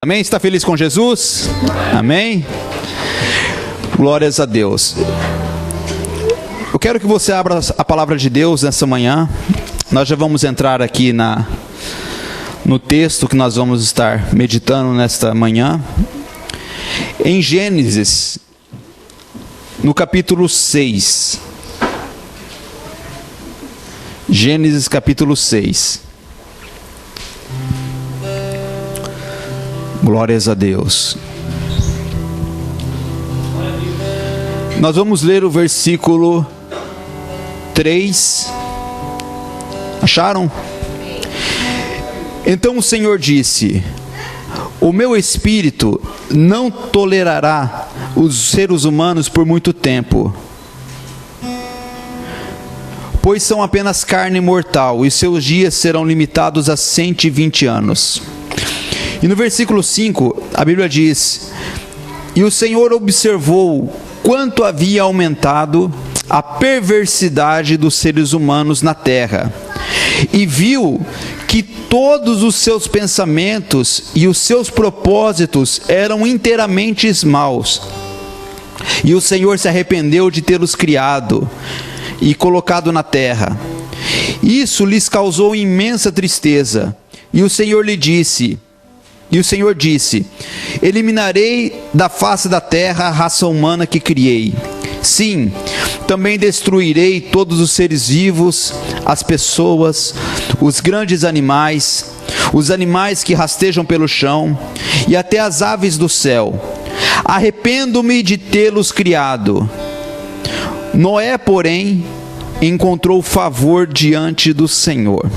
Amém? Está feliz com Jesus? Amém? Glórias a Deus. Eu quero que você abra a palavra de Deus nessa manhã. Nós já vamos entrar aqui no texto que nós vamos estar meditando nesta manhã. Em Gênesis, no capítulo 6. Gênesis capítulo 6. Glórias a Deus. Nós vamos ler o versículo 3. Acharam? Então o Senhor disse: o meu espírito não tolerará os seres humanos por muito tempo, pois são apenas carne mortal, e seus dias serão limitados a 120 anos. E no versículo 5, a Bíblia diz: e o Senhor observou quanto havia aumentado a perversidade dos seres humanos na terra, e viu que todos os seus pensamentos e os seus propósitos eram inteiramente maus. E o Senhor se arrependeu de tê-los criado e colocado na terra. Isso lhes causou imensa tristeza. E o Senhor disse: eliminarei da face da terra a raça humana que criei. Sim, também destruirei todos os seres vivos, as pessoas, os grandes animais, os animais que rastejam pelo chão e até as aves do céu. Arrependo-me de tê-los criado. Noé, porém, encontrou favor diante do Senhor.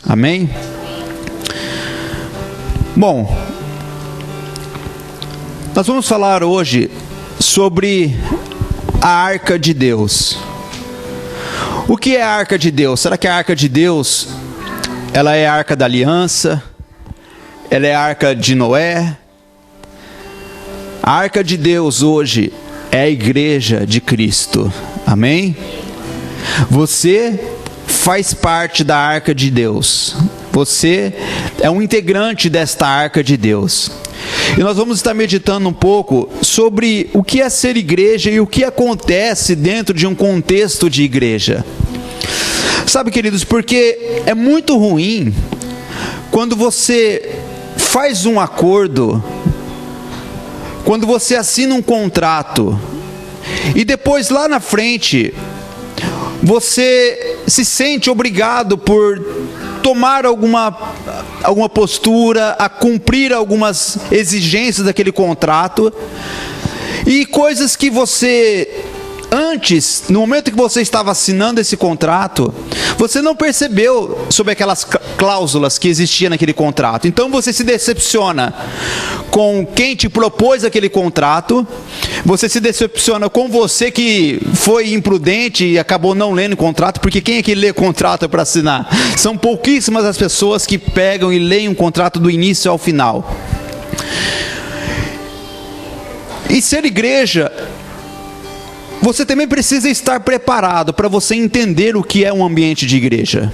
Amém? Bom, nós vamos falar hoje sobre a Arca de Deus. O que é a Arca de Deus? Será que a Arca de Deus, ela é a Arca da Aliança? Ela é a Arca de Noé? A Arca de Deus hoje é a Igreja de Cristo. Amém? Você faz parte da Arca de Deus. Você é um integrante desta Arca de Deus. E nós vamos estar meditando um pouco sobre o que é ser igreja e o que acontece dentro de um contexto de igreja. Sabe, queridos, porque é muito ruim quando você faz um acordo, quando você assina um contrato, e depois lá na frente você se sente obrigado por tomar alguma postura, a cumprir algumas exigências daquele contrato, e coisas que você antes, no momento que você estava assinando esse contrato, você não percebeu sobre aquelas cláusulas que existiam naquele contrato. Então você se decepciona com quem te propôs aquele contrato, você se decepciona com você que foi imprudente e acabou não lendo o contrato, porque quem é que lê contrato para assinar? São pouquíssimas as pessoas que pegam e leem um contrato do início ao final. E ser igreja, você também precisa estar preparado para você entender o que é um ambiente de igreja.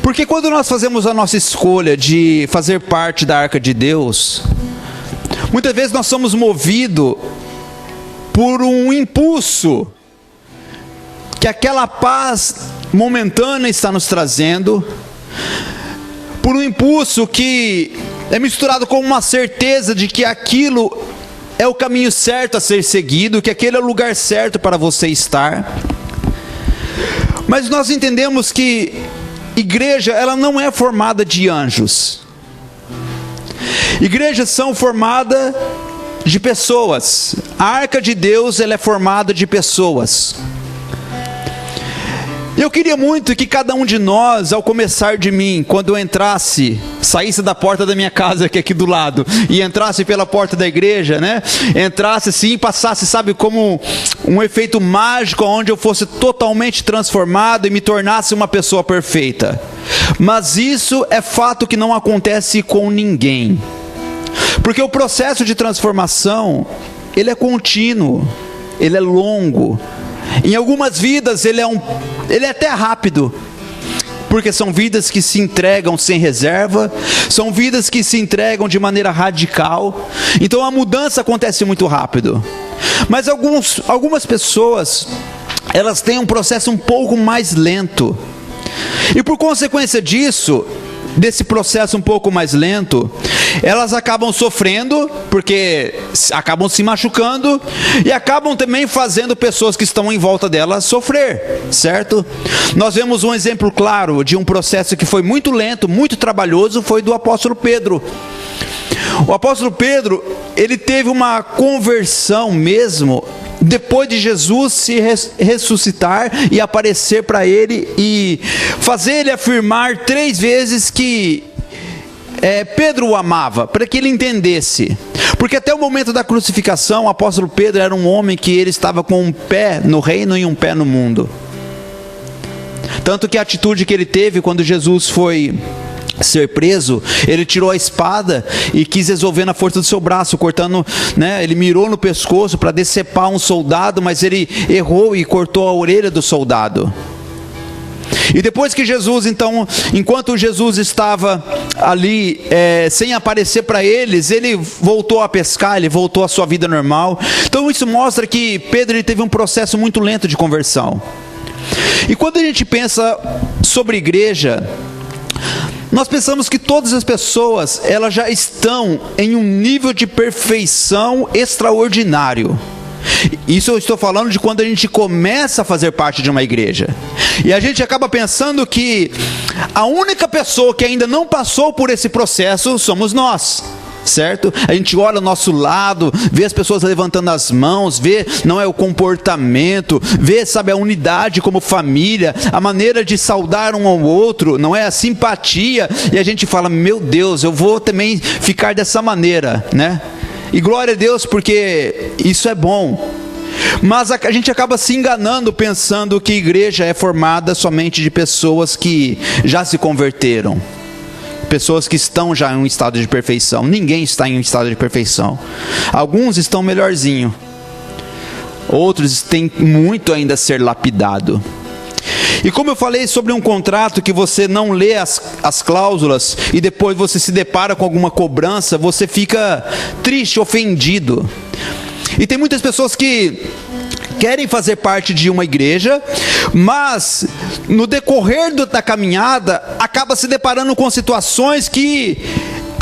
Porque quando nós fazemos a nossa escolha de fazer parte da Arca de Deus, muitas vezes nós somos movidos por um impulso que aquela paz momentânea está nos trazendo, por um impulso que é misturado com uma certeza de que aquilo é o caminho certo a ser seguido, que aquele é o lugar certo para você estar. Mas nós entendemos que igreja, ela não é formada de anjos. Igrejas são formadas de pessoas. A Arca de Deus, ela é formada de pessoas. Eu queria muito que cada um de nós, ao começar de mim, quando eu saísse da porta da minha casa, que é aqui do lado, e entrasse pela porta da igreja, né? Entrasse assim e passasse, sabe, como um efeito mágico, onde eu fosse totalmente transformado e me tornasse uma pessoa perfeita. Mas isso é fato que não acontece com ninguém. Porque o processo de transformação, ele é contínuo, ele é longo. Em algumas vidas ele é até rápido, porque são vidas que se entregam sem reserva, são vidas que se entregam de maneira radical. Então a mudança acontece muito rápido. Mas algumas pessoas, elas têm um processo um pouco mais lento. E por consequência disso, desse processo um pouco mais lento, elas acabam sofrendo, porque acabam se machucando, e acabam também fazendo pessoas que estão em volta delas sofrer, certo? Nós vemos um exemplo claro de um processo que foi muito lento, muito trabalhoso, foi do apóstolo Pedro. O apóstolo Pedro, ele teve uma conversão mesmo depois de Jesus se ressuscitar e aparecer para ele e fazer ele afirmar 3 vezes que Pedro o amava, para que ele entendesse. Porque até o momento da crucificação, o apóstolo Pedro era um homem que ele estava com um pé no reino e um pé no mundo. Tanto que a atitude que ele teve quando Jesus foi ser preso, ele tirou a espada e quis resolver na força do seu braço, cortando, ele mirou no pescoço para decepar um soldado, mas ele errou e cortou a orelha do soldado. E depois que Jesus, então, enquanto Jesus estava ali, sem aparecer para eles, ele voltou a pescar, ele voltou à sua vida normal. Então isso mostra que Pedro, ele teve um processo muito lento de conversão. E quando a gente pensa sobre igreja, nós pensamos que todas as pessoas, elas já estão em um nível de perfeição extraordinário. Isso eu estou falando de quando a gente começa a fazer parte de uma igreja. E a gente acaba pensando que a única pessoa que ainda não passou por esse processo somos nós. Certo? A gente olha ao nosso lado, vê as pessoas levantando as mãos, vê, não é o comportamento, vê, sabe, a unidade como família, a maneira de saudar um ao outro, não é a simpatia, e a gente fala, meu Deus, eu vou também ficar dessa maneira, né? E glória a Deus, porque isso é bom. Mas a gente acaba se enganando pensando que igreja é formada somente de pessoas que já se converteram. Pessoas que estão já em um estado de perfeição. Ninguém está em um estado de perfeição. Alguns estão melhorzinho. Outros têm muito ainda a ser lapidado. E como eu falei sobre um contrato que você não lê as cláusulas e depois você se depara com alguma cobrança, você fica triste, ofendido. E tem muitas pessoas que querem fazer parte de uma igreja, mas no decorrer da caminhada acaba se deparando com situações que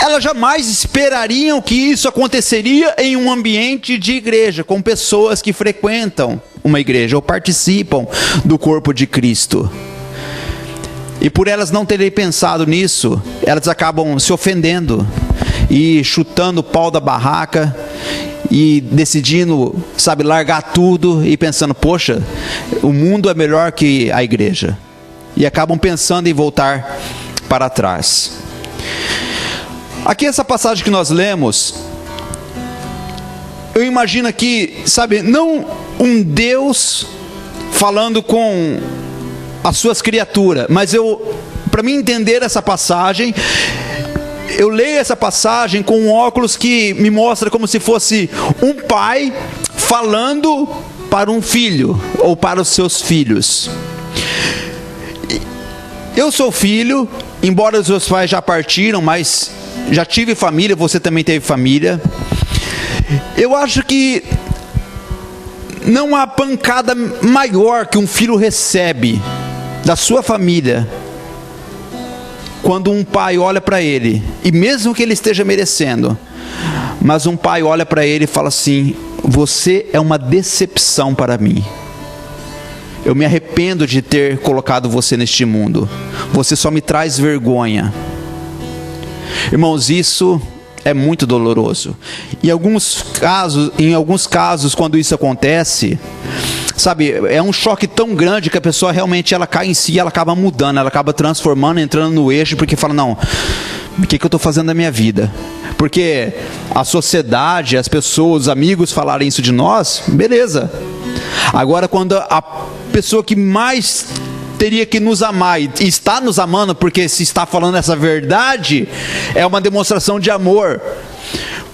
elas jamais esperariam que isso aconteceria em um ambiente de igreja, com pessoas que frequentam uma igreja ou participam do corpo de Cristo. E por elas não terem pensado nisso, elas acabam se ofendendo e chutando o pau da barraca e decidindo, sabe, largar tudo e pensando, poxa, o mundo é melhor que a igreja. E acabam pensando em voltar para trás. Aqui essa passagem que nós lemos, eu imagino aqui, sabe, não um Deus falando com as suas criaturas, mas para mim entender essa passagem, eu leio essa passagem com um óculos que me mostra como se fosse um pai falando para um filho ou para os seus filhos. Eu sou filho, embora os meus pais já partiram, mas já tive família, você também teve família. Eu acho que não há pancada maior que um filho recebe da sua família quando um pai olha para ele, e mesmo que ele esteja merecendo, mas um pai olha para ele e fala assim, você é uma decepção para mim, eu me arrependo de ter colocado você neste mundo, você só me traz vergonha. Irmãos, isso é muito doloroso. Em alguns casos, quando isso acontece, sabe, é um choque tão grande que a pessoa realmente ela cai em si, ela acaba mudando, ela acaba transformando, entrando no eixo, porque fala, não, o que eu estou fazendo da minha vida? Porque a sociedade, as pessoas, os amigos falarem isso de nós, beleza. Agora, quando a pessoa que mais teria que nos amar e está nos amando, porque se está falando essa verdade, é uma demonstração de amor.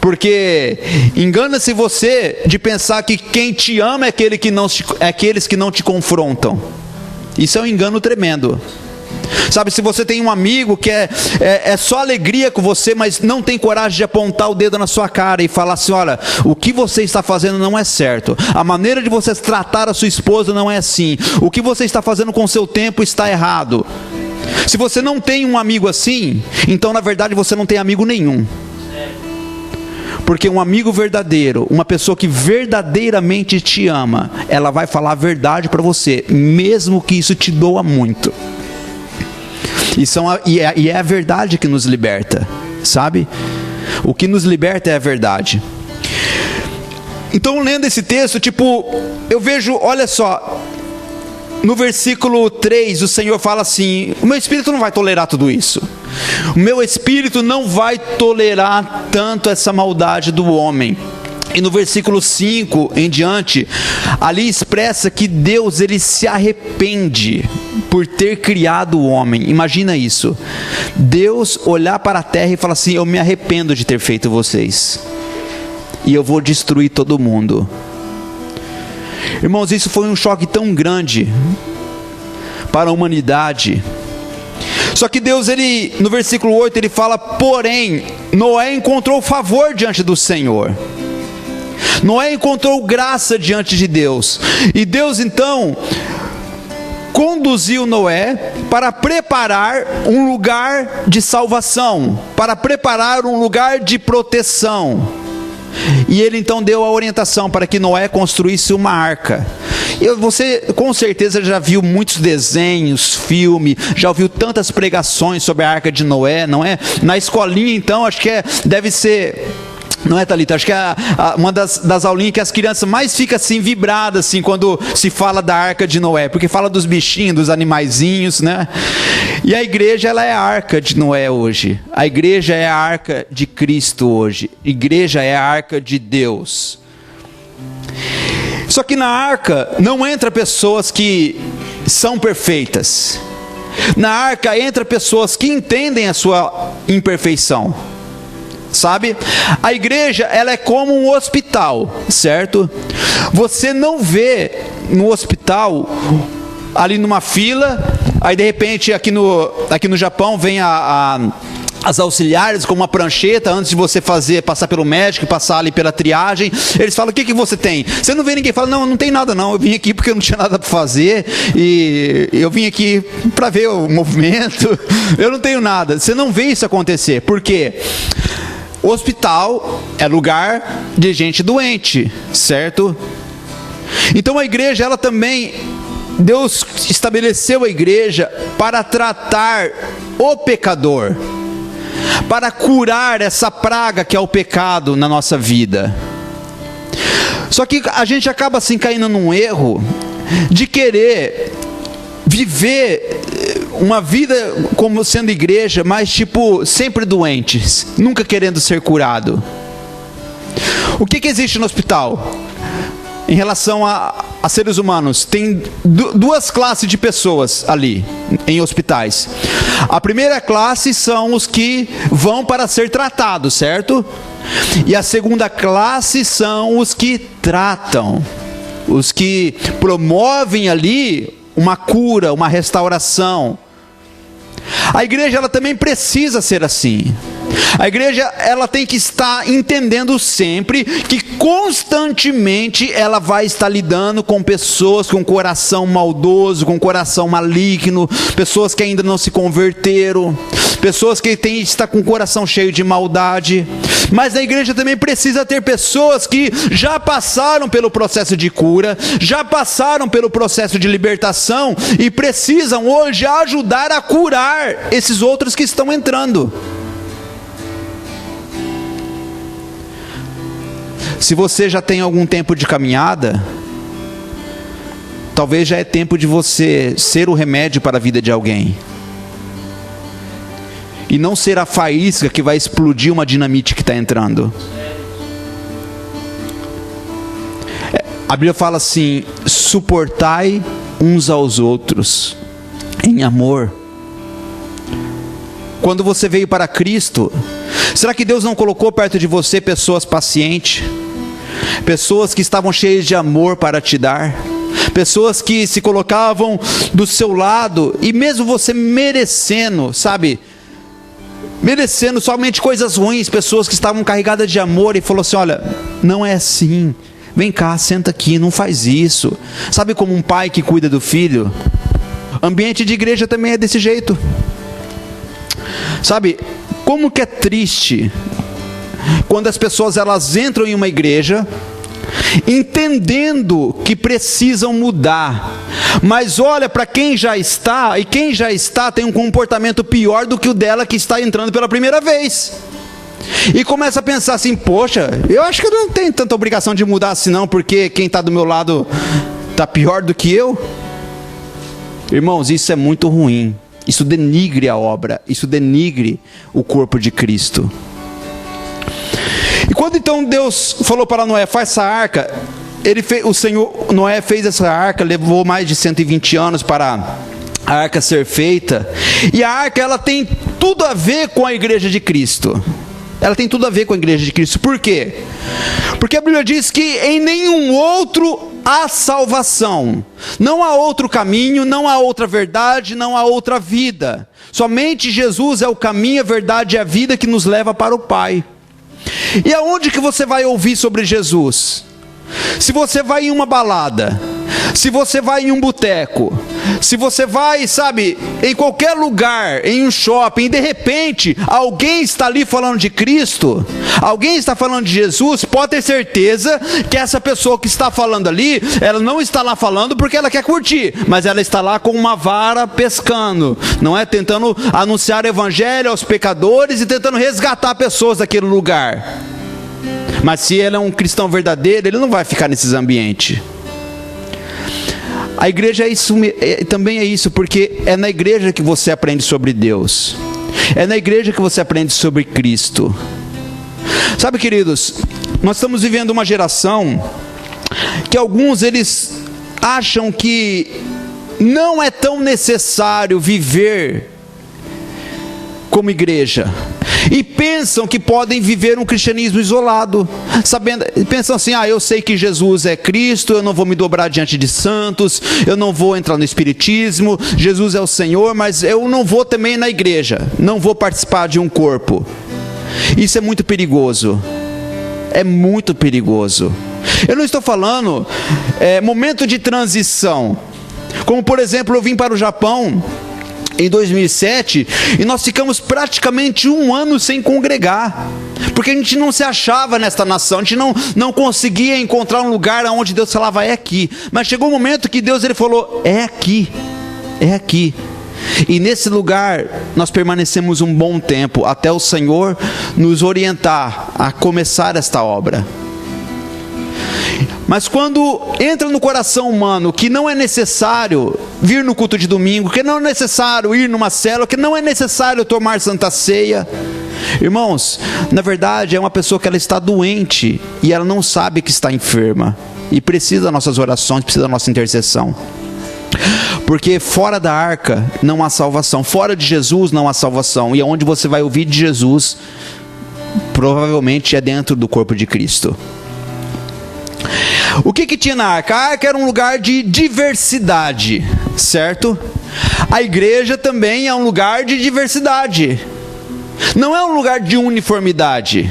Porque engana-se você de pensar que quem te ama é aqueles que não te confrontam. Isso é um engano tremendo. Sabe, se você tem um amigo que é só alegria com você, mas não tem coragem de apontar o dedo na sua cara e falar assim: olha, o que você está fazendo não é certo, a maneira de você tratar a sua esposa não é assim, o que você está fazendo com o seu tempo está errado. Se você não tem um amigo assim, então na verdade você não tem amigo nenhum. Porque um amigo verdadeiro, uma pessoa que verdadeiramente te ama, ela vai falar a verdade para você, mesmo que isso te doa muito. E é a verdade que nos liberta, sabe? O que nos liberta é a verdade. Então, lendo esse texto, eu vejo, olha só, no versículo 3, o Senhor fala assim: o meu espírito não vai tolerar tudo isso. O meu espírito não vai tolerar tanto essa maldade do homem. E no versículo 5 em diante, ali expressa que Deus, ele se arrepende por ter criado o homem. Imagina isso, Deus olhar para a terra e falar assim: eu me arrependo de ter feito vocês, e eu vou destruir todo mundo. Irmãos, isso foi um choque tão grande para a humanidade. Só que Deus, ele, no versículo 8, ele fala: porém, Noé encontrou favor diante do Senhor. Noé encontrou graça diante de Deus. E Deus então conduziu Noé para preparar um lugar de salvação, para preparar um lugar de proteção. E ele então deu a orientação para que Noé construísse uma arca. Você com certeza já viu muitos desenhos, filme, já ouviu tantas pregações sobre a arca de Noé, não é? Na escolinha então, acho que deve ser... Não é, Thalita? Acho que é uma das aulinhas que as crianças mais ficam assim, vibradas assim, quando se fala da arca de Noé, porque fala dos bichinhos, dos animaizinhos, né? E a igreja, ela é a arca de Noé hoje. A igreja é a arca de Cristo hoje. A igreja é a arca de Deus. Só que na arca não entra pessoas que são perfeitas. Na arca entra pessoas que entendem a sua imperfeição. Sabe? A igreja, ela é como um hospital, certo? Você não vê no hospital, ali numa fila, aí de repente aqui no Japão vem as auxiliares com uma prancheta antes de você passar pelo médico, passar ali pela triagem. Eles falam: o que você tem? Você não vê ninguém falar: não tem nada não, eu vim aqui porque eu não tinha nada para fazer, e eu vim aqui para ver o movimento, eu não tenho nada. Você não vê isso acontecer. Por quê? O hospital é lugar de gente doente, certo? Então a igreja, ela também, Deus estabeleceu a igreja para tratar o pecador, para curar essa praga que é o pecado na nossa vida. Só que a gente acaba assim caindo num erro de querer viver uma vida como sendo igreja, mas sempre doentes, nunca querendo ser curado. O que existe no hospital? Em relação a seres humanos, tem duas classes de pessoas ali, em hospitais. A primeira classe são os que vão para ser tratados, certo? E a segunda classe são os que tratam, os que promovem ali uma cura, uma restauração. A igreja, ela também precisa ser assim. A igreja, ela tem que estar entendendo sempre que constantemente ela vai estar lidando com pessoas com coração maldoso, com coração maligno, pessoas que ainda não se converteram, pessoas que estão com o coração cheio de maldade. Mas a igreja também precisa ter pessoas que já passaram pelo processo de cura, já passaram pelo processo de libertação e precisam hoje ajudar a curar esses outros que estão entrando. Se você já tem algum tempo de caminhada, talvez já é tempo de você ser o remédio para a vida de alguém. E não ser a faísca que vai explodir uma dinamite que está entrando. A Bíblia fala assim: suportai uns aos outros em amor. Quando você veio para Cristo, será que Deus não colocou perto de você pessoas pacientes? Pessoas que estavam cheias de amor para te dar? pessoas que se colocavam do seu lado, e mesmo você merecendo, sabe, merecendo somente coisas ruins, pessoas que estavam carregadas de amor, e falou assim: olha, não é assim, vem cá, senta aqui, não faz isso. Sabe como um pai que cuida do filho? Ambiente de igreja também é desse jeito. Sabe, como que é triste quando as pessoas elas entram em uma igreja entendendo que precisam mudar, mas olha para quem já está, e quem já está tem um comportamento pior do que o dela que está entrando pela primeira vez, e começa a pensar assim: poxa, eu acho que eu não tenho tanta obrigação de mudar assim não, porque quem está do meu lado está pior do que eu. Irmãos, isso é muito ruim. Isso denigre a obra, isso denigre o corpo de Cristo. E quando então Deus falou para Noé: faz essa arca, Noé fez essa arca, levou mais de 120 anos para a arca ser feita. E a arca, ela tem tudo a ver com a igreja de Cristo. Ela tem tudo a ver com a igreja de Cristo. Por quê? Porque a Bíblia diz que em nenhum outro há salvação. Não há outro caminho, não há outra verdade, não há outra vida. Somente Jesus é o caminho, a verdade e a vida que nos leva para o Pai. E aonde que você vai ouvir sobre Jesus? Se você vai em uma balada, se você vai em um boteco, se você vai, sabe, em qualquer lugar, em um shopping, e de repente alguém está ali falando de Cristo, alguém está falando de Jesus, pode ter certeza que essa pessoa que está falando ali, ela não está lá falando porque ela quer curtir, mas ela está lá com uma vara pescando, não é? Tentando anunciar o evangelho aos pecadores e tentando resgatar pessoas daquele lugar. Mas se ele é um cristão verdadeiro, ele não vai ficar nesses ambientes. A igreja também é isso, porque é na igreja que você aprende sobre Deus. É na igreja que você aprende sobre Cristo. Sabe, queridos, nós estamos vivendo uma geração que alguns eles acham que não é tão necessário viver como igreja. E pensam que podem viver um cristianismo isolado, pensam assim: eu sei que Jesus é Cristo, eu não vou me dobrar diante de santos, eu não vou entrar no espiritismo, Jesus é o Senhor, mas eu não vou também na igreja, não vou participar de um corpo. Isso é muito perigoso, é muito perigoso. Eu não estou falando momento de transição, como por exemplo, eu vim para o Japão em 2007, e nós ficamos praticamente 1 ano sem congregar, porque a gente não se achava nesta nação, a gente não conseguia encontrar um lugar onde Deus falava: é aqui. Mas chegou um momento que Deus ele falou: é aqui, é aqui. E nesse lugar nós permanecemos um bom tempo, até o Senhor nos orientar a começar esta obra. Mas quando entra no coração humano que não é necessário vir no culto de domingo, que não é necessário ir numa célula, que não é necessário tomar Santa Ceia, irmãos, na verdade é uma pessoa que ela está doente e ela não sabe que está enferma e precisa das nossas orações, precisa da nossa intercessão. Porque fora da arca não há salvação, fora de Jesus não há salvação, e aonde você vai ouvir de Jesus provavelmente é dentro do corpo de Cristo. O que tinha na arca? A arca era um lugar de diversidade, certo? A igreja também é um lugar de diversidade. Não é um lugar de uniformidade.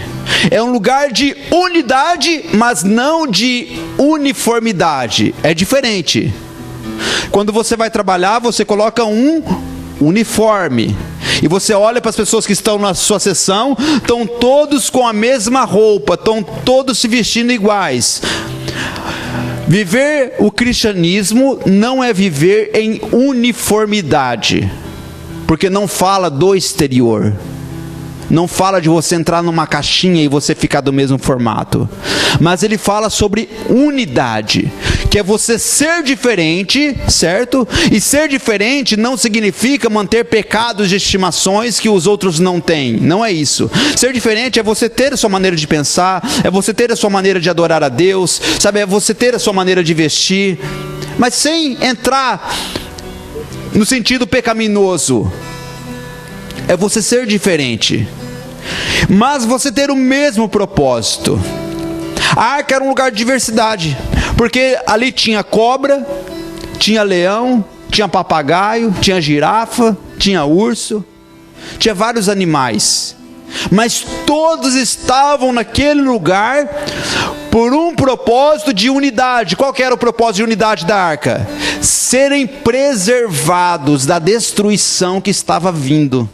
É um lugar de unidade, mas não de uniformidade. É diferente. Quando você vai trabalhar, você coloca um uniforme. E você olha para as pessoas que estão na sua sessão, estão todos com a mesma roupa, estão todos se vestindo iguais. Viver o cristianismo não é viver em uniformidade, porque não fala do exterior, não fala de você entrar numa caixinha e você ficar do mesmo formato, mas ele fala sobre unidade, que é você ser diferente, certo? E ser diferente não significa manter pecados de estimações que os outros não têm, não é isso. Ser diferente é você ter a sua maneira de pensar, é você ter a sua maneira de adorar a Deus, sabe? É você ter a sua maneira de vestir, mas sem entrar no sentido pecaminoso. É você ser diferente, mas você ter o mesmo propósito. A arca era um lugar de diversidade, Porque ali tinha cobra, tinha leão, tinha papagaio, tinha girafa, tinha urso, tinha vários animais. Mas todos estavam naquele lugar por um propósito de unidade. Qual que era o propósito de unidade da arca? Serem preservados da destruição que estava vindo.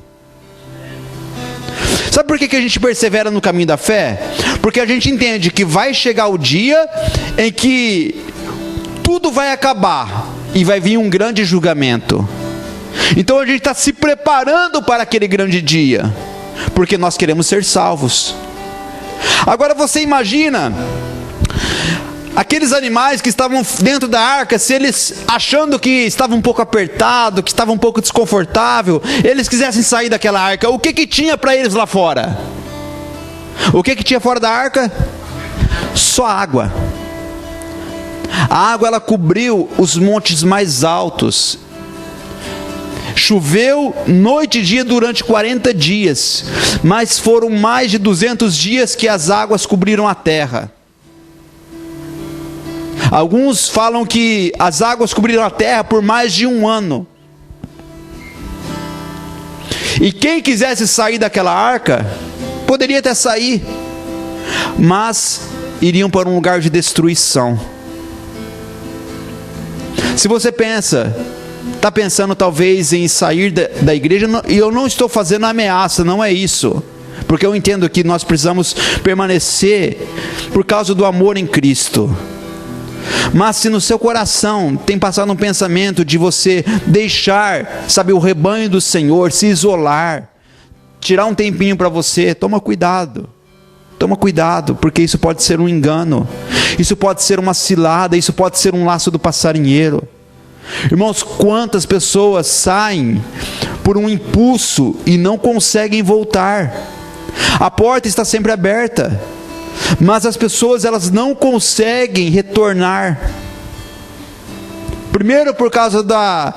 Sabe por que a gente persevera no caminho da fé? Porque a gente entende que vai chegar o dia em que tudo vai acabar e vai vir um grande julgamento. Então a gente está se preparando para aquele grande dia, porque nós queremos ser salvos. Agora você imagina aqueles animais que estavam dentro da arca, se eles, achando que estava um pouco apertado, que estava um pouco desconfortável, eles quisessem sair daquela arca, o que tinha para eles lá fora? O que tinha fora da arca? Só água. A água, ela cobriu os montes mais altos. Choveu noite e dia durante 40 dias, mas foram mais de 200 dias que as águas cobriram a terra. Alguns falam que as águas cobriram a terra por mais de um ano. E quem quisesse sair daquela arca, poderia até sair, mas iriam para um lugar de destruição. Se você está pensando talvez em sair da igreja, e eu não estou fazendo ameaça, não é isso, porque eu entendo que nós precisamos permanecer por causa do amor em Cristo. Mas se no seu coração tem passado um pensamento de você deixar, sabe, o rebanho do Senhor, se isolar, tirar um tempinho para você, toma cuidado, porque isso pode ser um engano, isso pode ser uma cilada, isso pode ser um laço do passarinheiro. Irmãos, quantas pessoas saem por um impulso e não conseguem voltar? A porta está sempre aberta, mas as pessoas, elas não conseguem retornar. Primeiro por causa da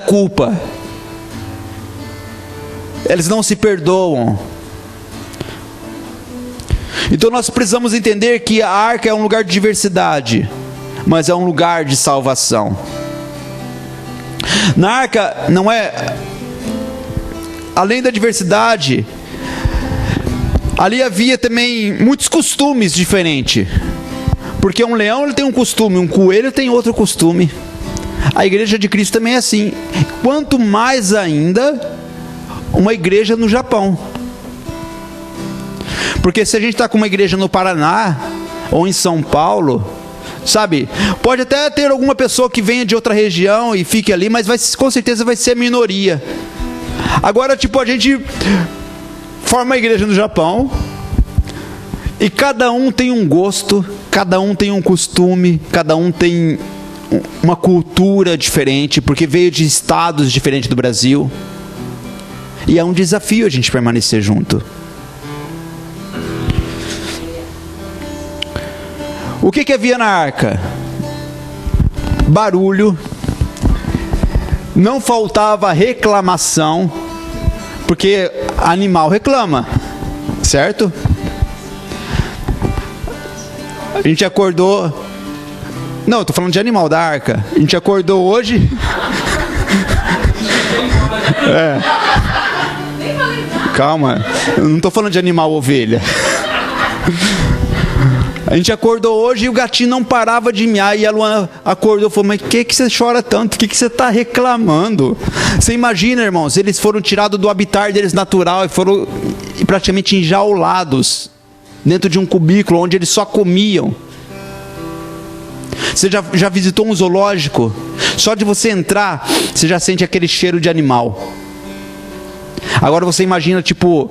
culpa. Eles não se perdoam. Então nós precisamos entender que a arca é um lugar de diversidade, mas é um lugar de salvação. Na arca não é, além da diversidade, ali havia também muitos costumes diferentes. Porque um leão, ele tem um costume, um coelho tem outro costume. A igreja de Cristo também é assim. Quanto mais ainda uma igreja no Japão. Porque se a gente está com uma igreja no Paraná ou em São Paulo, sabe, pode até ter alguma pessoa que venha de outra região e fique ali, mas com certeza vai ser a minoria. Agora, tipo, a gente forma uma igreja no Japão e cada um tem um gosto, cada um tem um costume, cada um tem uma cultura diferente, porque veio de estados diferentes do Brasil. E é um desafio a gente permanecer junto. O que havia na arca? Barulho, não faltava reclamação, porque animal reclama, certo? A gente acordou, não, eu estou falando de animal da arca. A gente acordou hoje. Calma, eu não estou falando de animal ovelha. A gente acordou hoje e o gatinho não parava de miar. E a Luana acordou e falou: mas que você chora tanto? O que você está reclamando? Você imagina, irmãos, eles foram tirados do habitat deles natural e foram praticamente enjaulados dentro de um cubículo onde eles só comiam. Você já visitou um zoológico? Só de você entrar, você já sente aquele cheiro de animal. Agora você imagina, tipo,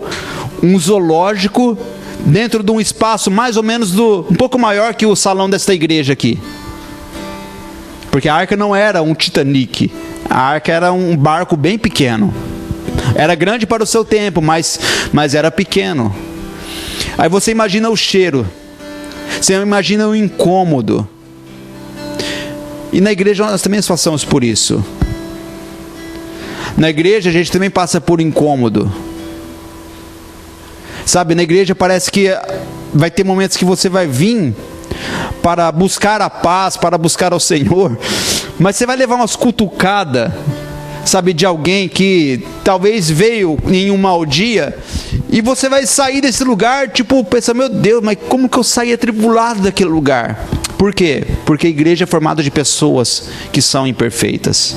um zoológico dentro de um espaço mais ou menos um pouco maior que o salão desta igreja aqui. Porque a arca não era um Titanic. A arca era um barco bem pequeno. Era grande para o seu tempo, mas era pequeno. Aí você imagina o cheiro. Você imagina o incômodo. E na igreja nós também passamos por isso. Na igreja a gente também passa por incômodo. Sabe, na igreja parece que vai ter momentos que você vai vir para buscar a paz, para buscar ao Senhor, mas você vai levar umas cutucadas, sabe, de alguém que talvez veio em um mau dia, e você vai sair desse lugar, tipo, pensando, meu Deus, mas como que eu saí atribulado daquele lugar? Por quê? Porque a igreja é formada de pessoas que são imperfeitas.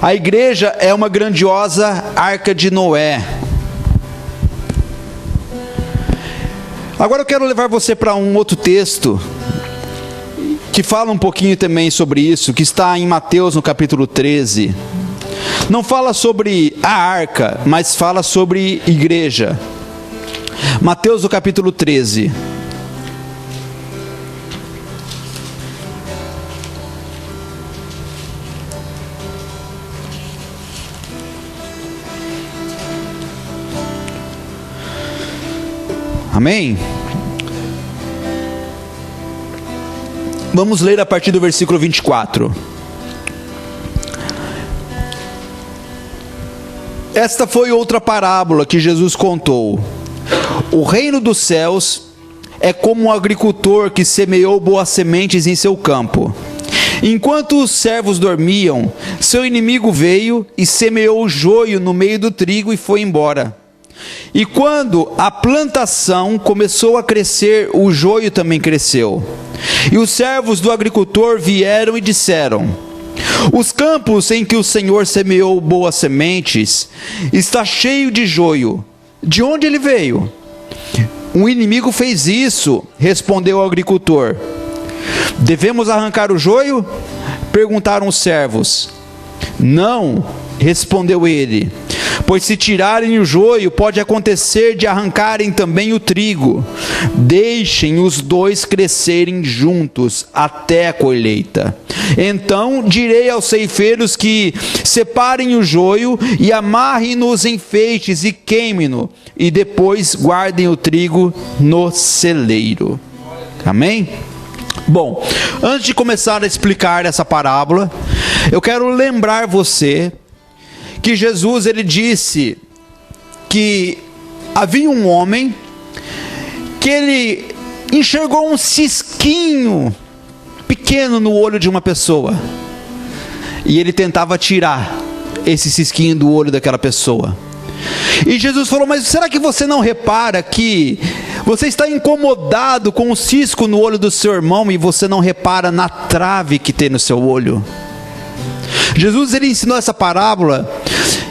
A igreja é uma grandiosa arca de Noé. Agora eu quero levar você para um outro texto que fala um pouquinho também sobre isso, que está em Mateus no capítulo 13. Não fala sobre a arca, mas fala sobre igreja. Mateus no capítulo 13. Amém? Vamos ler a partir do versículo 24. Esta foi outra parábola que Jesus contou. O reino dos céus é como um agricultor que semeou boas sementes em seu campo. Enquanto os servos dormiam, seu inimigo veio e semeou o joio no meio do trigo e foi embora. E quando a plantação começou a crescer, o joio também cresceu. E os servos do agricultor vieram e disseram: os campos em que o Senhor semeou boas sementes está cheio de joio. De onde ele veio? Um inimigo fez isso, respondeu o agricultor. Devemos arrancar o joio? Perguntaram os servos. Não, respondeu ele. Pois se tirarem o joio, pode acontecer de arrancarem também o trigo. Deixem os dois crescerem juntos até a colheita. Então direi aos ceifeiros que separem o joio e amarrem-no em feixes e queimem-no, e depois guardem o trigo no celeiro. Amém? Bom, antes de começar a explicar essa parábola, eu quero lembrar você que Jesus, ele disse que havia um homem que ele enxergou um cisquinho pequeno no olho de uma pessoa, e ele tentava tirar esse cisquinho do olho daquela pessoa. E Jesus falou: mas será que você não repara que você está incomodado com o cisco no olho do seu irmão e você não repara na trave que tem no seu olho? Jesus, ele ensinou essa parábola,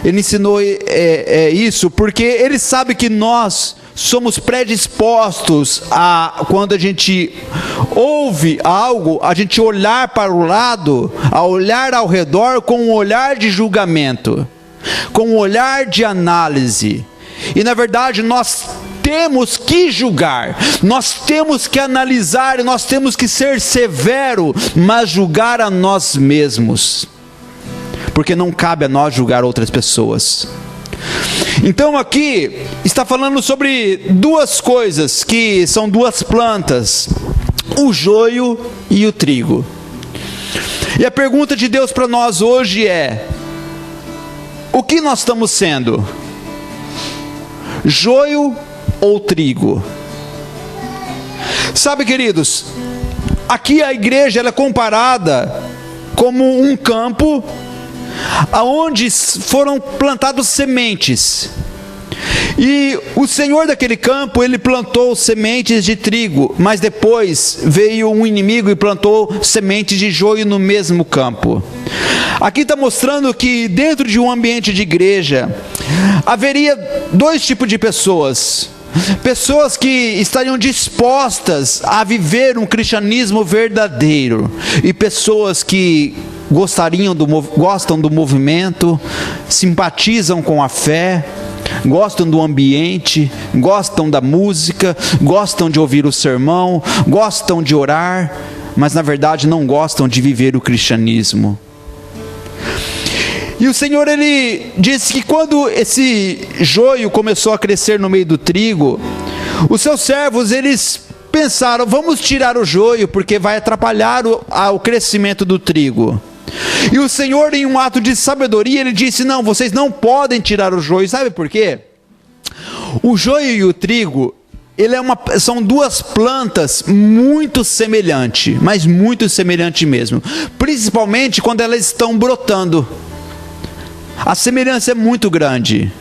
ele ensinou isso porque ele sabe que nós somos predispostos a, quando a gente ouve algo, a gente olhar para o lado, a olhar ao redor com um olhar de julgamento, com um olhar de análise. E na verdade nós temos que julgar, nós temos que analisar, nós temos que ser severo, mas julgar a nós mesmos, porque não cabe a nós julgar outras pessoas. Então aqui está falando sobre duas coisas, que são duas plantas, o joio e o trigo. E a pergunta de Deus para nós hoje é: o que nós estamos sendo? Joio ou trigo? Sabe, queridos, aqui a igreja ela é comparada como um campo aonde foram plantadas sementes. E o Senhor daquele campo, ele plantou sementes de trigo, mas depois veio um inimigo e plantou sementes de joio no mesmo campo. Aqui está mostrando que dentro de um ambiente de igreja haveria dois tipos de pessoas. Pessoas que estariam dispostas a viver um cristianismo verdadeiro, e pessoas que gostam do movimento, simpatizam com a fé, gostam do ambiente, gostam da música, gostam de ouvir o sermão, gostam de orar, mas na verdade não gostam de viver o cristianismo. E o Senhor, ele disse que quando esse joio começou a crescer no meio do trigo, os seus servos, eles pensaram: vamos tirar o joio, porque vai atrapalhar o crescimento do trigo. E o Senhor, em um ato de sabedoria, ele disse: não, vocês não podem tirar o joio. Sabe por quê? O joio e o trigo, são duas plantas muito semelhantes, mas muito semelhantes mesmo, principalmente quando elas estão brotando. A semelhança é muito grande.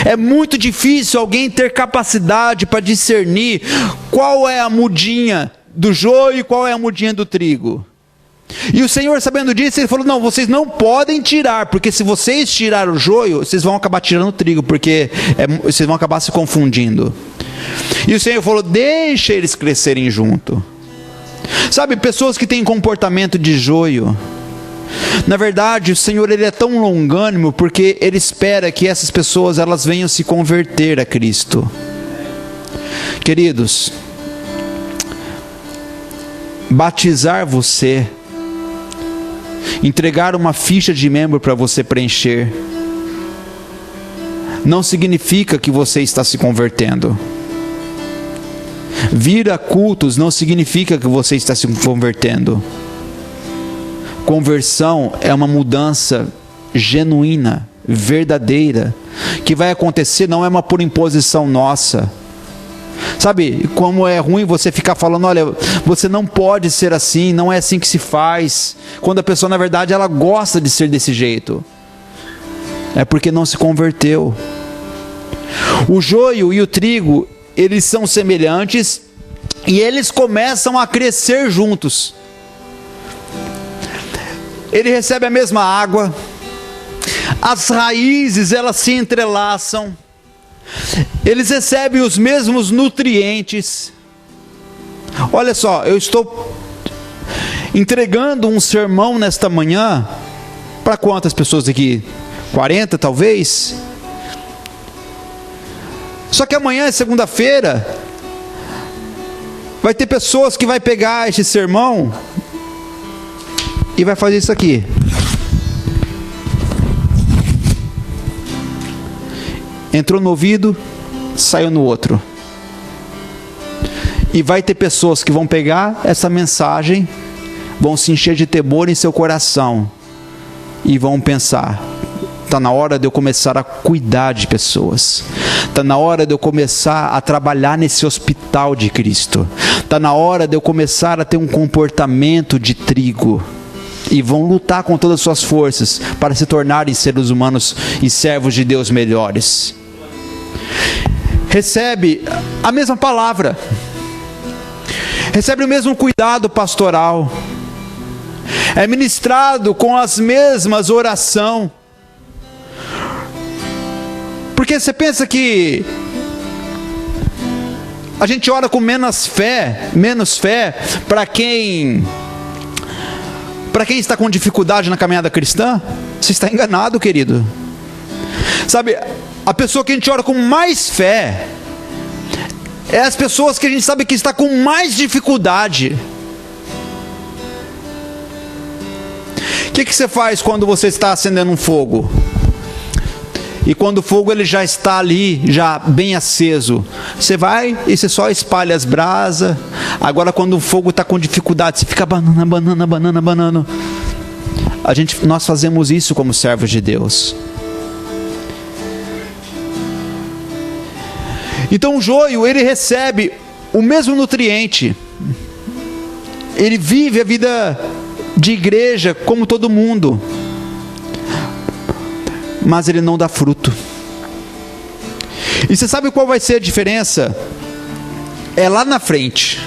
É muito difícil alguém ter capacidade para discernir qual é a mudinha do joio e qual é a mudinha do trigo. E o Senhor, sabendo disso, Ele falou: não, vocês não podem tirar, porque se vocês tirarem o joio, vocês vão acabar tirando o trigo, porque vocês vão acabar se confundindo. E o Senhor falou: deixa eles crescerem junto. Sabe, pessoas que têm comportamento de joio, na verdade, o Senhor, Ele é tão longânimo, porque Ele espera que essas pessoas, elas venham se converter a Cristo. Queridos, batizar você, entregar uma ficha de membro para você preencher, não significa que você está se convertendo. Vir a cultos não significa que você está se convertendo. Conversão é uma mudança genuína, verdadeira, que vai acontecer, não é uma por imposição nossa. Sabe, como é ruim você ficar falando: olha, você não pode ser assim, não é assim que se faz, quando a pessoa, na verdade, ela gosta de ser desse jeito. É porque não se converteu. O joio e o trigo, eles são semelhantes e eles começam a crescer juntos. Ele recebe a mesma água, as raízes, elas se entrelaçam, eles recebem os mesmos nutrientes. Olha só, eu estou entregando um sermão nesta manhã, para quantas pessoas aqui? 40 talvez? Só que amanhã é segunda-feira, vai ter pessoas que vai pegar este sermão e vai fazer isso aqui. Entrou no ouvido, saiu no outro. E vai ter pessoas que vão pegar essa mensagem, vão se encher de temor em seu coração e vão pensar: está na hora de eu começar a cuidar de pessoas. Está na hora de eu começar a trabalhar nesse hospital de Cristo. Está na hora de eu começar a ter um comportamento de trigo. E vão lutar com todas as suas forças para se tornarem seres humanos e servos de Deus melhores. Recebe a mesma palavra, recebe o mesmo cuidado pastoral, é ministrado com as mesmas orações. Porque você pensa que a gente ora com menos fé para quem está com dificuldade na caminhada cristã? Você está enganado, querido. Sabe, a pessoa que a gente ora com mais fé é as pessoas que a gente sabe que está com mais dificuldade. O que você faz quando você está acendendo um fogo? E quando o fogo ele já está ali, já bem aceso, você vai e você só espalha as brasas. Agora quando o fogo está com dificuldade, você fica banando. Nós fazemos isso como servos de Deus. Então o joio, ele recebe o mesmo nutriente. Ele vive a vida de igreja como todo mundo, mas ele não dá fruto. E você sabe qual vai ser a diferença? É lá na frente.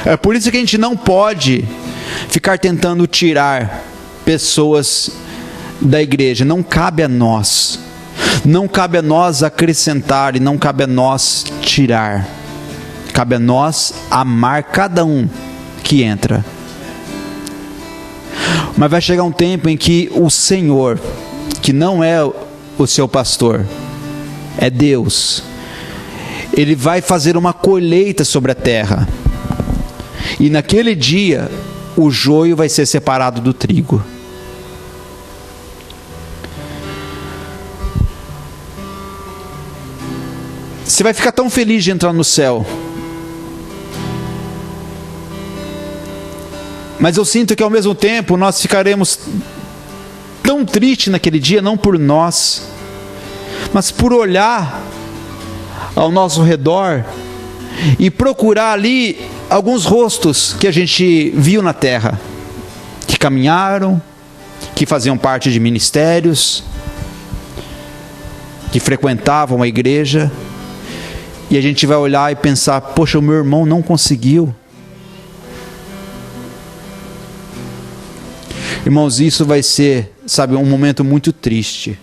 É por isso que a gente não pode ficar tentando tirar pessoas da igreja. Não cabe a nós. Não cabe a nós acrescentar e não cabe a nós tirar. Cabe a nós amar cada um que entra. Mas vai chegar um tempo em que o Senhor, que não é o seu pastor, é Deus, Ele vai fazer uma colheita sobre a terra. E naquele dia, o joio vai ser separado do trigo. Você vai ficar tão feliz de entrar no céu. Mas eu sinto que ao mesmo tempo nós ficaremos tão tristes naquele dia, não por nós, mas por olhar ao nosso redor e procurar ali alguns rostos que a gente viu na terra, que caminharam, que faziam parte de ministérios, que frequentavam a igreja, e a gente vai olhar e pensar: poxa, o meu irmão não conseguiu. Irmãos, isso vai ser, sabe, um momento muito triste.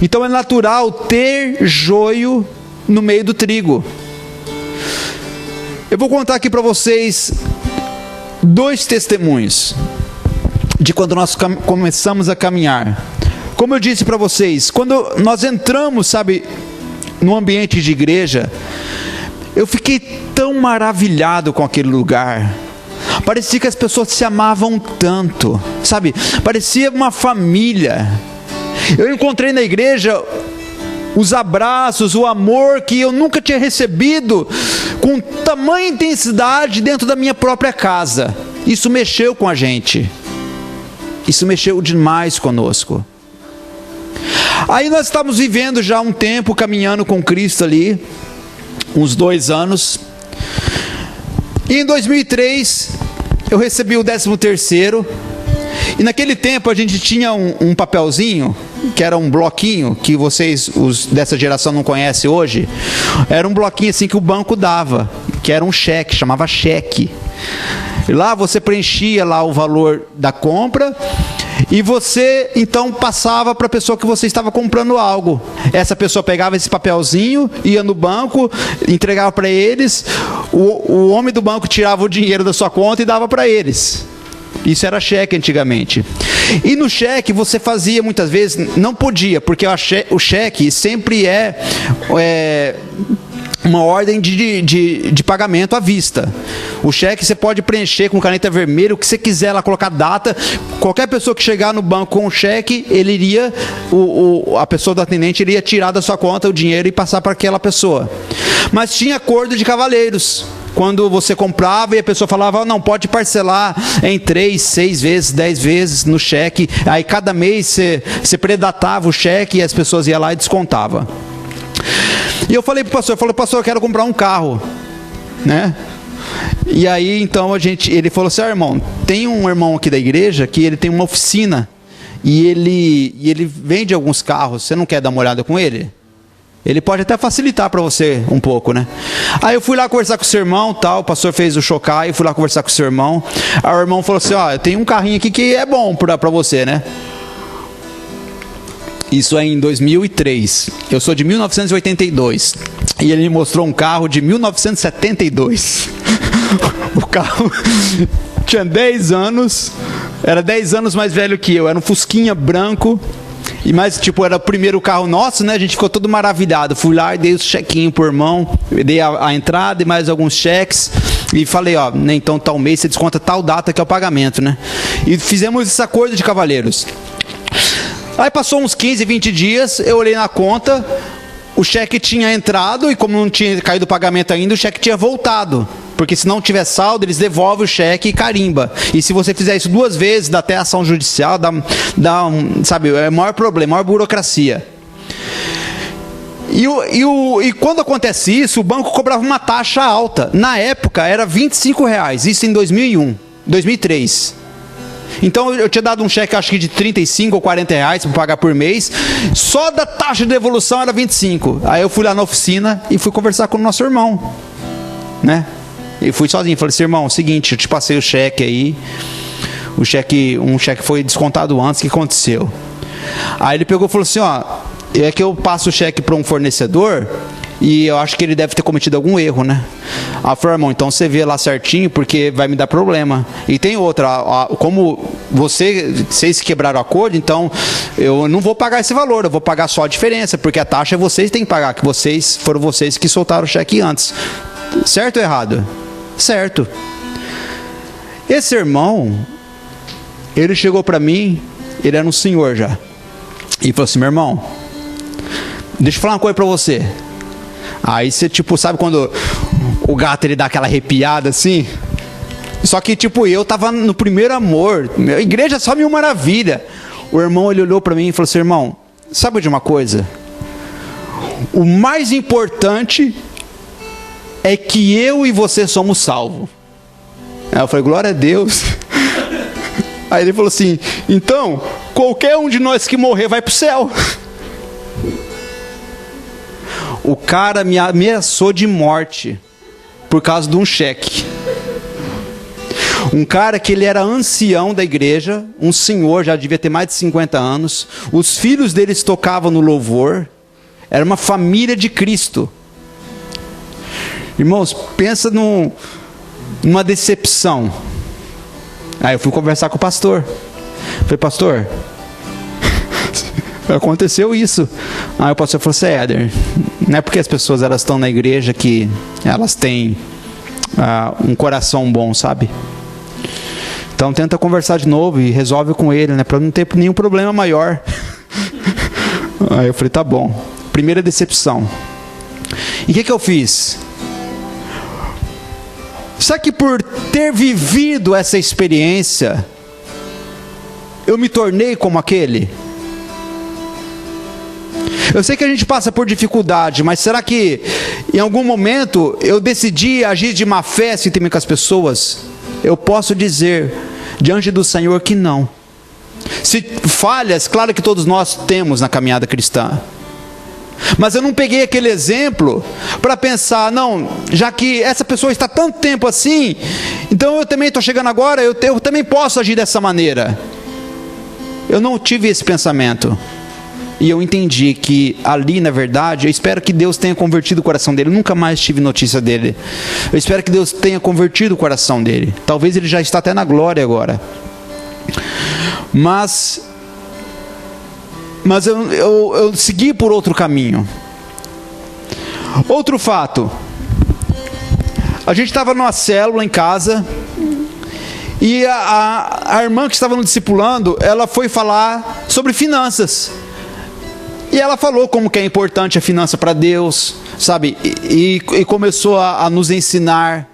Então é natural ter joio no meio do trigo. Eu vou contar aqui para vocês 2 testemunhos de quando nós começamos a caminhar. Como eu disse para vocês, quando nós entramos, sabe, no ambiente de igreja, eu fiquei tão maravilhado com aquele lugar. Parecia que as pessoas se amavam tanto, sabe? Parecia uma família. Eu encontrei na igreja os abraços, o amor que eu nunca tinha recebido com tamanha intensidade dentro da minha própria casa. Isso mexeu com a gente. Isso mexeu demais conosco. Aí nós estávamos vivendo já um tempo, caminhando com Cristo ali, uns 2 anos. E em 2003, eu recebi o 13º. E naquele tempo a gente tinha um papelzinho, que era um bloquinho, que vocês, os dessa geração, não conhecem hoje. Era um bloquinho assim que o banco dava, que era um cheque, chamava cheque. E lá você preenchia lá o valor da compra, e você então passava para a pessoa que você estava comprando algo. Essa pessoa pegava esse papelzinho, ia no banco, entregava para eles, o homem do banco tirava o dinheiro da sua conta e dava para eles. Isso era cheque antigamente. E no cheque você fazia muitas vezes, não podia, porque o cheque sempre é uma ordem de pagamento à vista. O cheque você pode preencher com caneta vermelha, o que você quiser lá, colocar data. Qualquer pessoa que chegar no banco com o cheque, ele iria, a pessoa do atendente iria tirar da sua conta o dinheiro e passar para aquela pessoa. Mas tinha acordo de cavalheiros. Quando você comprava e a pessoa falava: não, pode parcelar em 3, 6 vezes, 10 vezes no cheque. Aí cada mês você predatava o cheque e as pessoas iam lá e descontavam. E eu falei para o pastor, pastor, eu quero comprar um carro, né? E aí então ele falou assim: irmão, tem um irmão aqui da igreja que ele tem uma oficina e ele vende alguns carros, você não quer dar uma olhada com ele? Ele pode até facilitar para você um pouco, né? Aí eu fui lá conversar com o seu irmão, tal, o pastor fez o chocar, e fui lá conversar com o seu irmão. Aí o irmão falou assim: eu tenho um carrinho aqui que é bom para você, né? Isso é em 2003. Eu sou de 1982. E ele me mostrou um carro de 1972. O carro tinha 10 anos, era 10 anos mais velho que eu, era um Fusquinha branco. Mas tipo, era o primeiro carro nosso, né? A gente ficou todo maravilhado. Fui lá e dei o chequinho pro irmão, dei a entrada e mais alguns cheques. E falei: né, então tal mês você desconta tal data que é o pagamento, né? E fizemos esse acordo de cavalheiros. Aí passou uns 15, 20 dias, eu olhei na conta, o cheque tinha entrado e como não tinha caído o pagamento ainda, o cheque tinha voltado. Porque se não tiver saldo, eles devolvem o cheque e carimba. E se você fizer isso 2 vezes, dá até ação judicial, sabe, é o maior problema, maior burocracia. E quando acontece isso, o banco cobrava uma taxa alta. Na época era R$25, isso em 2003. Então eu tinha dado um cheque, acho que de 35 ou 40 reais para pagar por mês. Só da taxa de devolução era 25. Aí eu fui lá na oficina e fui conversar com o nosso irmão, né? Eu fui sozinho, falei assim: irmão, seguinte, eu te passei o cheque aí. Um cheque foi descontado antes, o que aconteceu? Aí ele pegou e falou assim: é que eu passo o cheque para um fornecedor e eu acho que ele deve ter cometido algum erro, né? Aí eu falei: irmão, então você vê lá certinho, porque vai me dar problema. E tem outra, como vocês quebraram o acordo, então eu não vou pagar esse valor, eu vou pagar só a diferença, porque a taxa vocês têm que pagar, que foram vocês que soltaram o cheque antes. Certo ou errado? Certo. Esse irmão, ele chegou para mim, ele era um senhor já, e falou assim: meu irmão, deixa eu falar uma coisa para você. Aí você, tipo, sabe quando o gato ele dá aquela arrepiada assim? Só que, tipo, eu tava no primeiro amor, a igreja só mil maravilha. O irmão, ele olhou para mim e falou assim: irmão, sabe de uma coisa? O mais importante é que eu e você somos salvos. Aí eu falei, glória a Deus. Aí ele falou assim, então, qualquer um de nós que morrer vai para o céu. O cara me ameaçou de morte por causa de um cheque. Um cara que ele era ancião da igreja, um senhor, já devia ter mais de 50 anos. Os filhos deles tocavam no louvor. Era uma família de Cristo. Irmãos, pensa numa decepção. Aí eu fui conversar com o pastor. Falei, pastor, aconteceu isso. Aí o pastor falou assim, Éder, não é porque as pessoas elas estão na igreja que elas têm um coração bom, sabe? Então tenta conversar de novo e resolve com ele, né? Para não ter nenhum problema maior. Aí eu falei, tá bom. Primeira decepção. E o que eu fiz? Só que por ter vivido essa experiência, eu me tornei como aquele. Eu sei que a gente passa por dificuldade, mas será que em algum momento eu decidi agir de má fé sem temer com as pessoas? Eu posso dizer diante do Senhor que não. Se falhas, claro que todos nós temos na caminhada cristã. Mas eu não peguei aquele exemplo para pensar, não, já que essa pessoa está tanto tempo assim, então eu também estou chegando agora, eu também posso agir dessa maneira. Eu não tive esse pensamento. E eu entendi que ali, na verdade, eu espero que Deus tenha convertido o coração dele. Eu nunca mais tive notícia dele. Eu espero que Deus tenha convertido o coração dele. Talvez ele já está até na glória agora. Mas eu segui por outro caminho. Outro fato. A gente estava numa célula em casa. E a irmã que estava nos discipulando, ela foi falar sobre finanças. E ela falou como que é importante a finança para Deus, sabe? E começou a nos ensinar.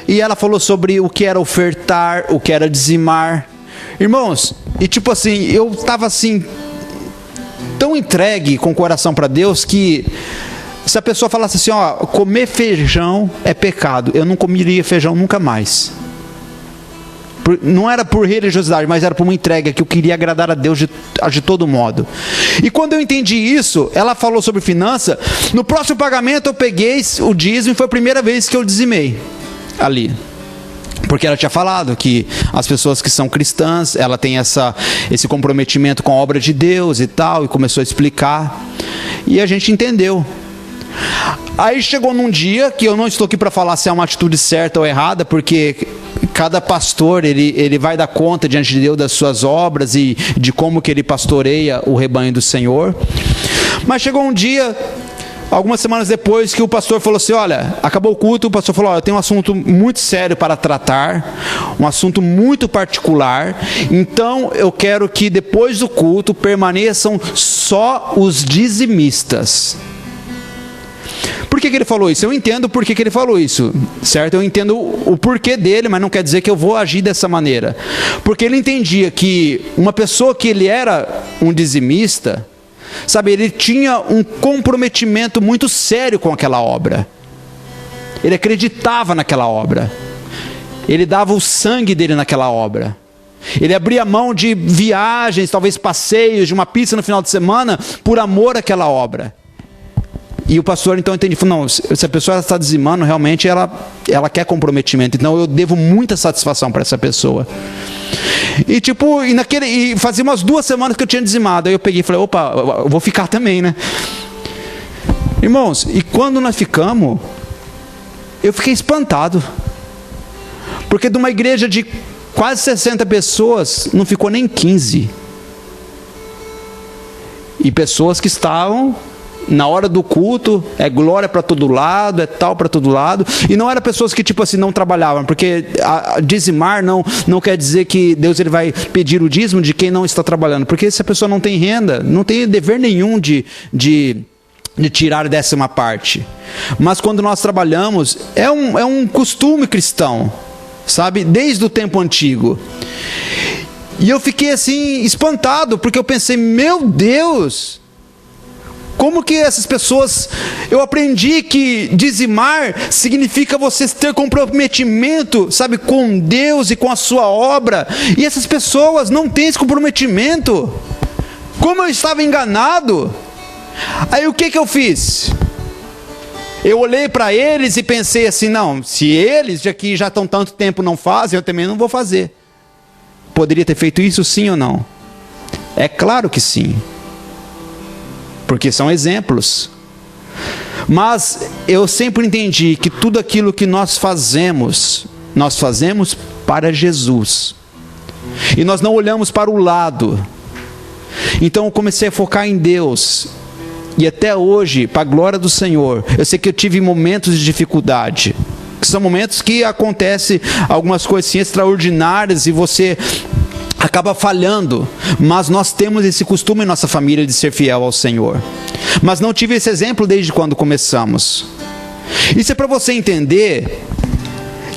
E ela falou sobre o que era ofertar, o que era dizimar. Irmãos, e tipo assim, eu estava assim, tão entregue com o coração para Deus, que se a pessoa falasse assim, ó, comer feijão é pecado, eu não comeria feijão nunca mais. Não era por religiosidade, mas era por uma entrega que eu queria agradar a Deus de todo modo. E quando eu entendi isso, ela falou sobre finança. No próximo pagamento eu peguei o dízimo e foi a primeira vez que eu dizimei ali. Porque ela tinha falado que as pessoas que são cristãs, ela tem esse comprometimento com a obra de Deus e tal, e começou a explicar. E a gente entendeu. Aí chegou num dia que eu não estou aqui para falar se é uma atitude certa ou errada, porque cada pastor ele vai dar conta diante de Deus das suas obras e de como que ele pastoreia o rebanho do Senhor. Mas chegou um dia, algumas semanas depois, que o pastor falou assim, olha, acabou o culto, o pastor falou, olha, eu tenho um assunto muito sério para tratar, um assunto muito particular, então eu quero que depois do culto permaneçam só os dizimistas. Por que ele falou isso? Eu entendo por que ele falou isso, certo? Eu entendo o porquê dele, mas não quer dizer que eu vou agir dessa maneira. Porque ele entendia que uma pessoa que ele era um dizimista, sabe, ele tinha um comprometimento muito sério com aquela obra. Ele acreditava naquela obra. Ele dava o sangue dele naquela obra. Ele abria mão de viagens, talvez passeios, de uma pizza no final de semana, por amor àquela obra. E o pastor então entende, falou, não, se a pessoa está dizimando, realmente ela quer comprometimento, então eu devo muita satisfação para essa pessoa. E tipo, e fazia umas 2 semanas que eu tinha dizimado, aí eu peguei e falei, opa, eu vou ficar também, né? Irmãos, e quando nós ficamos, eu fiquei espantado, porque de uma igreja de quase 60 pessoas, não ficou nem 15. E pessoas que estavam na hora do culto, é glória para todo lado, é tal para todo lado, e não eram pessoas que tipo assim não trabalhavam, porque dizimar não quer dizer que Deus ele vai pedir o dízimo de quem não está trabalhando, porque se a pessoa não tem renda, não tem dever nenhum de tirar 10ª parte. Mas quando nós trabalhamos, é um costume cristão, sabe, desde o tempo antigo. E eu fiquei assim espantado, porque eu pensei, meu Deus, Como que essas pessoas... Eu aprendi que dizimar significa você ter comprometimento, sabe, com Deus e com a sua obra. E essas pessoas não têm esse comprometimento. Como eu estava enganado. Aí o que eu fiz? Eu olhei para eles e pensei assim, não, se eles já estão tanto tempo não fazem, eu também não vou fazer. Poderia ter feito isso sim ou não? É claro que sim. Porque são exemplos. Mas eu sempre entendi que tudo aquilo que nós fazemos para Jesus. E nós não olhamos para o lado. Então eu comecei a focar em Deus. E até hoje, para a glória do Senhor, eu sei que eu tive momentos de dificuldade. Que são momentos que acontecem algumas coisas assim, extraordinárias e você acaba falhando, mas nós temos esse costume em nossa família de ser fiel ao Senhor. Mas não tive esse exemplo desde quando começamos. Isso é para você entender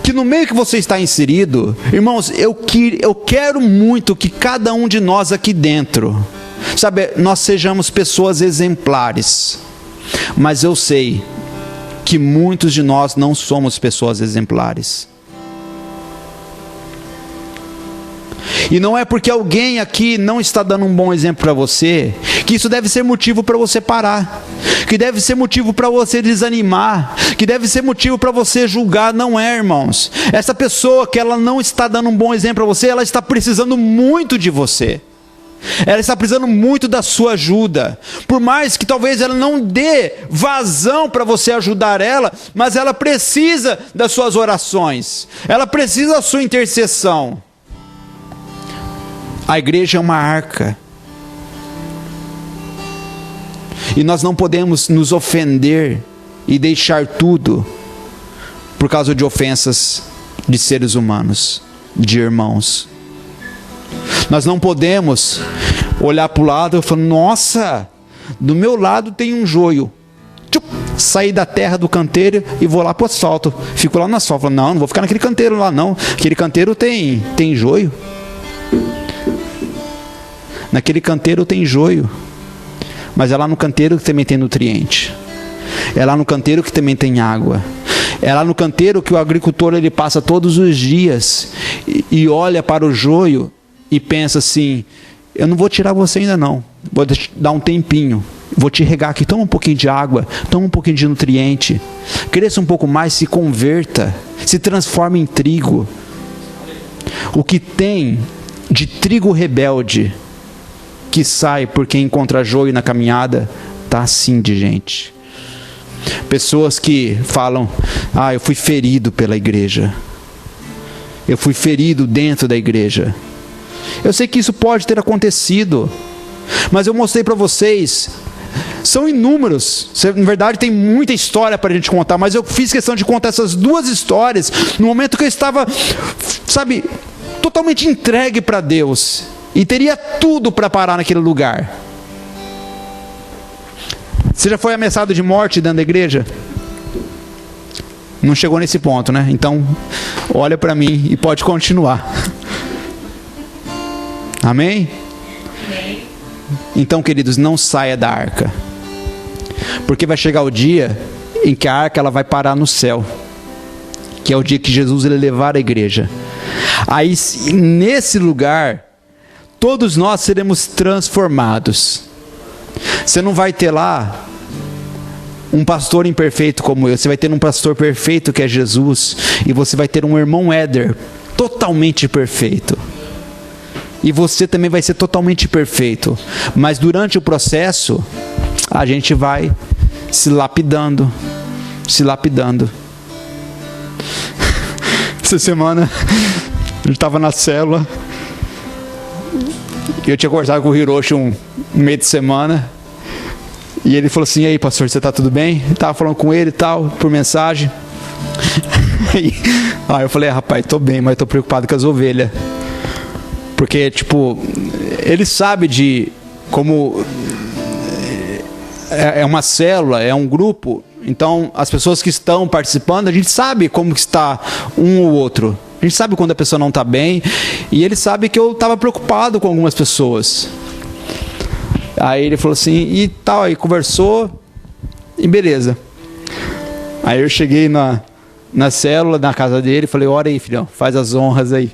que no meio que você está inserido, irmãos, eu quero muito que cada um de nós aqui dentro, sabe, nós sejamos pessoas exemplares. Mas eu sei que muitos de nós não somos pessoas exemplares. E não é porque alguém aqui não está dando um bom exemplo para você, que isso deve ser motivo para você parar, que deve ser motivo para você desanimar, que deve ser motivo para você julgar. Não é, irmãos. Essa pessoa que ela não está dando um bom exemplo para você, ela está precisando muito de você. Ela está precisando muito da sua ajuda. Por mais que talvez ela não dê vazão para você ajudar ela, mas ela precisa das suas orações. Ela precisa da sua intercessão. A igreja é uma arca. E nós não podemos nos ofender e deixar tudo por causa de ofensas de seres humanos, de irmãos. Nós não podemos olhar para o lado e falar, nossa, do meu lado tem um joio. Sair da terra do canteiro e vou lá para o asfalto. Fico lá no asfalto. Falo, não vou ficar naquele canteiro lá não. Aquele canteiro tem joio. Naquele canteiro tem joio. Mas é lá no canteiro que também tem nutriente. É lá no canteiro que também tem água. É lá no canteiro que o agricultor ele passa todos os dias e olha para o joio e pensa assim, eu não vou tirar você ainda não, vou te dar um tempinho, vou te regar aqui, toma um pouquinho de água, toma um pouquinho de nutriente, cresça um pouco mais, se converta, se transforme em trigo. O que tem de trigo rebelde que sai porque encontra joio na caminhada, tá assim de gente. Pessoas que falam, eu fui ferido pela igreja, eu fui ferido dentro da igreja. Eu sei que isso pode ter acontecido, mas eu mostrei para vocês, são inúmeros, na verdade tem muita história para a gente contar, mas eu fiz questão de contar essas duas histórias, no momento que eu estava, sabe, totalmente entregue para Deus, e teria tudo para parar naquele lugar. Você já foi ameaçado de morte dentro da igreja? Não chegou nesse ponto, né? Então, olha para mim e pode continuar. Amém? Amém? Então, queridos, não saia da arca. Porque vai chegar o dia em que a arca ela vai parar no céu. Que é o dia que Jesus ele levar a igreja. Aí, nesse lugar, todos nós seremos transformados. Você não vai ter lá um pastor imperfeito como eu. Você vai ter um pastor perfeito que é Jesus. E você vai ter um irmão Éder totalmente perfeito. E você também vai ser totalmente perfeito. Mas durante o processo, a gente vai se lapidando. Se lapidando. Essa semana, eu estava na célula. E eu tinha conversado com o Hiroshi um meio de semana. E ele falou assim, e aí pastor, você tá tudo bem? Eu estava falando com ele e tal, por mensagem. Aí eu falei, rapaz, tô bem, mas tô preocupado com as ovelhas. Porque, tipo, ele sabe de como é uma célula, é um grupo. Então, as pessoas que estão participando, a gente sabe como que está um ou outro. A gente sabe quando a pessoa não está bem. E ele sabe que eu estava preocupado com algumas pessoas. Aí ele falou assim, e tal, aí conversou, e beleza. Aí eu cheguei na célula, na casa dele, falei, ora aí, filhão, faz as honras aí.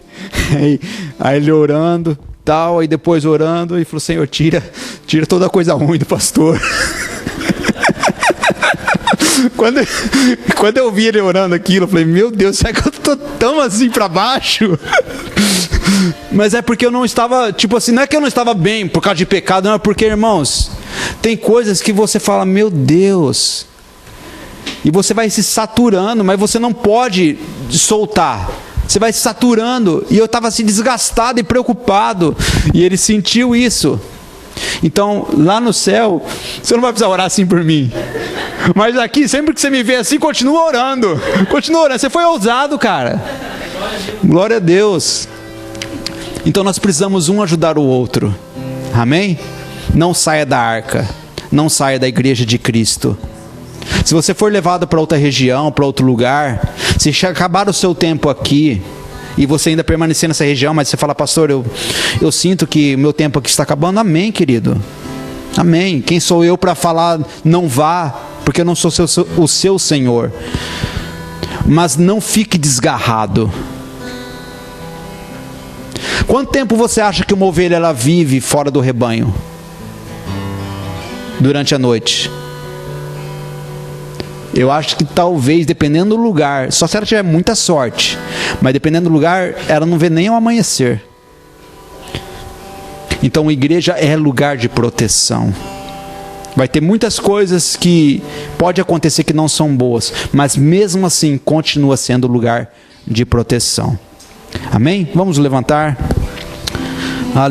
Aí ele orando, tal, aí depois orando, e falou, Senhor, tira toda a coisa ruim do pastor. Quando eu vi ele orando aquilo, eu falei, meu Deus, será que eu tô tão assim pra baixo? Mas é porque eu não estava, tipo assim, não é que eu não estava bem por causa de pecado, não, é porque, irmãos, tem coisas que você fala, meu Deus, e você vai se saturando, mas você não pode soltar. Você vai se saturando, e eu estava assim desgastado e preocupado, e ele sentiu isso. Então, lá no céu, você não vai precisar orar assim por mim. Mas aqui, sempre que você me vê assim, continua orando. Continua orando. Você foi ousado, cara. Glória a Deus. Então nós precisamos um ajudar o outro. Amém? Não saia da arca. Não saia da igreja de Cristo. Se você for levado para outra região, para outro lugar, se acabar o seu tempo aqui, e você ainda permanecer nessa região, mas você fala, pastor, eu sinto que o meu tempo aqui está acabando. Amém, querido. Amém. Quem sou eu para falar não vá, porque eu não sou o seu Senhor. Mas não fique desgarrado. Quanto tempo você acha que uma ovelha ela vive fora do rebanho? Durante a noite? Eu acho que talvez, dependendo do lugar, só se ela tiver muita sorte, mas dependendo do lugar, ela não vê nem o amanhecer. Então a igreja é lugar de proteção. Vai ter muitas coisas que pode acontecer que não são boas, mas mesmo assim continua sendo lugar de proteção. Amém? Vamos levantar.